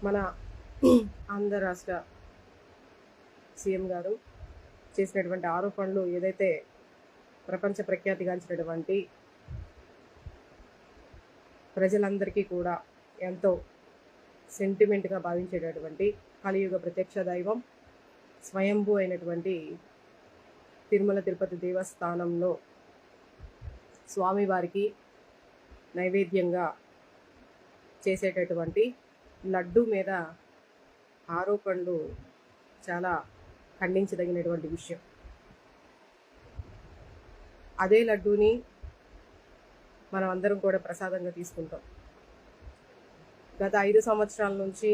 మన ఆంధ్ర రాష్ట్ర సీఎం గారు చేసినటువంటి ఆరోపణలు ఏదైతే ప్రపంచ ప్రఖ్యాతిగాంచినటువంటి ప్రజలందరికీ కూడా ఎంతో సెంటిమెంట్గా భావించేటటువంటి కలియుగ ప్రత్యక్ష దైవం స్వయంభూ అయినటువంటి తిరుమల తిరుపతి దేవస్థానంలో స్వామివారికి నైవేద్యంగా చేసేటటువంటి లడ్డు మీద ఆరోపణలు చాలా ఖండించదగినటువంటి విషయం. అదే లడ్డూని మనం అందరం కూడా ప్రసాదంగా తీసుకుంటాం. గత 5 సంవత్సరాల నుంచి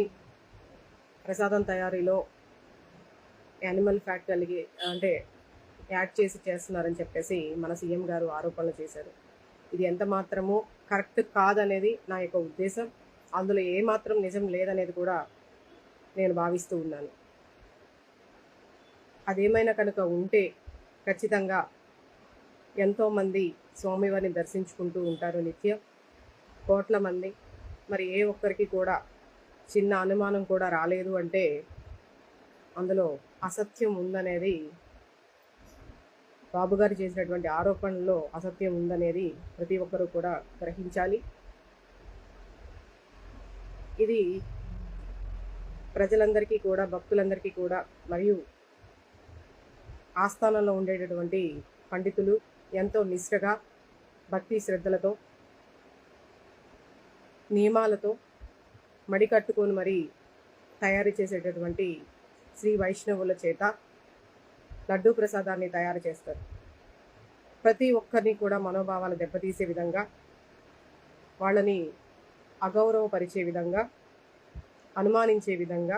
ప్రసాదం తయారీలో యానిమల్ ఫ్యాట్ కలిగి యాడ్ చేసి చేస్తున్నారని చెప్పేసి మన సీఎం గారు ఆరోపణలు చేశారు. ఇది ఎంత మాత్రమూ కరెక్ట్ కాదనేది నా యొక్క ఉద్దేశం. అందులో ఏమాత్రం నిజం లేదనేది కూడా నేను భావిస్తూ ఉన్నాను. అదేమైనా కనుక ఉంటే ఖచ్చితంగా ఎంతోమంది స్వామివారిని దర్శించుకుంటూ ఉంటారు నిత్యం, కోట్ల మంది. మరి ఏ ఒక్కరికి కూడా చిన్న అనుమానం కూడా రాలేదు అంటే అందులో అసత్యం ఉందనేది, బాబు గారు చేసినటువంటి ఆరోపణలో అసత్యం ఉందనేది ప్రతి ఒక్కరూ కూడా గ్రహించాలి. ఇది ప్రజలందరికీ కూడా, భక్తులందరికీ కూడా, మరియు ఆస్థానంలో ఉండేటటువంటి పండితులు ఎంతో నిష్ఠగా, భక్తి శ్రద్ధలతో, నియమాలతో మడికట్టుకొని మరి తయారు చేసేటటువంటి శ్రీ వైష్ణవుల చేత లడ్డూ ప్రసాదాన్ని తయారు చేస్తారు. ప్రతి ఒక్కరిని కూడా మనోభావాలు దెబ్బతీసే విధంగా, వాళ్ళని అగౌరవపరిచే విధంగా, అనుమానించే విధంగా,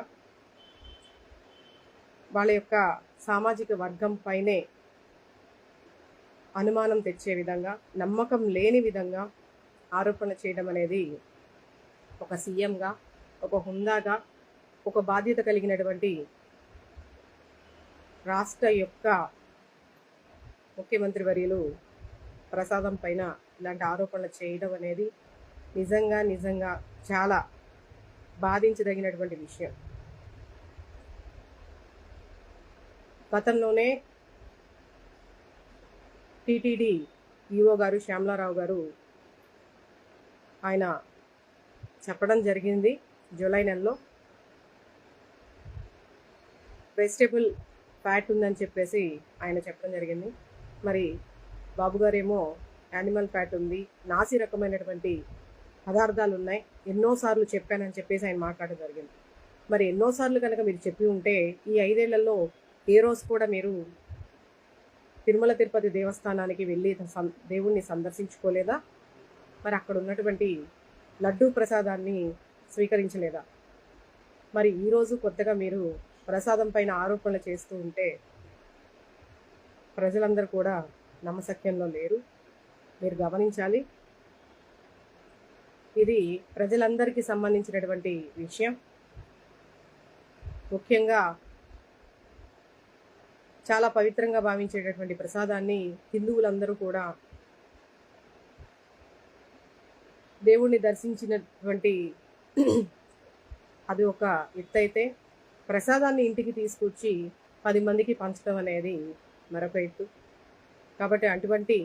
వాళ్ళ యొక్క సామాజిక వర్గం పైనే అనుమానం తెచ్చే విధంగా, నమ్మకం లేని విధంగా ఆరోపణ చేయడం అనేది ఒక సీఎంగా, ఒక హుందాగా, ఒక బాధ్యత కలిగినటువంటి రాష్ట్ర యొక్క ముఖ్యమంత్రి వర్యులు ప్రసాదం పైన ఇలాంటి ఆరోపణలు చేయడం అనేది నిజంగా చాలా బాధించదగినటువంటి విషయం. గతంలోనే టీటీడీ ఈఓ గారు శ్యామలారావు గారు ఆయన చెప్పడం జరిగింది. జూలై నెలలో వెజిటేబుల్ ఫ్యాట్ ఉందని చెప్పేసి ఆయన చెప్పడం జరిగింది. మరి బాబు గారేమో యానిమల్ ఫ్యాట్ ఉంది, నాసి రకమైనటువంటి పదార్థాలు ఉన్నాయి, ఎన్నోసార్లు చెప్పానని చెప్పేసి ఆయన మాట్లాడడం జరిగింది. మరి ఎన్నోసార్లు కనుక మీరు చెప్పి ఉంటే ఈ 5 ఏళ్లలో ఏ రోజు కూడా మీరు తిరుమల తిరుపతి దేవస్థానానికి వెళ్ళి దేవుణ్ణి సందర్శించుకోలేదా? మరి అక్కడ ఉన్నటువంటి లడ్డూ ప్రసాదాన్ని స్వీకరించలేదా? మరి ఈరోజు కొత్తగా మీరు ప్రసాదం పైన ఆరోపణలు చేస్తూ ఉంటే ప్రజలందరూ కూడా నమ్మశక్యంలో లేరు. మీరు గమనించాలి. ఇది ప్రజలందరికీ సంబంధించినటువంటి విషయం. ముఖ్యంగా చాలా పవిత్రంగా భావించేటటువంటి ప్రసాదాన్ని హిందువులందరూ కూడా దేవుణ్ణి దర్శించినటువంటి అది ఒక ఎత్తు అయితే, ప్రసాదాన్ని ఇంటికి తీసుకొచ్చి 10 మందికి పంచడం అనేది మరొక ఎత్తు. కాబట్టి అటువంటి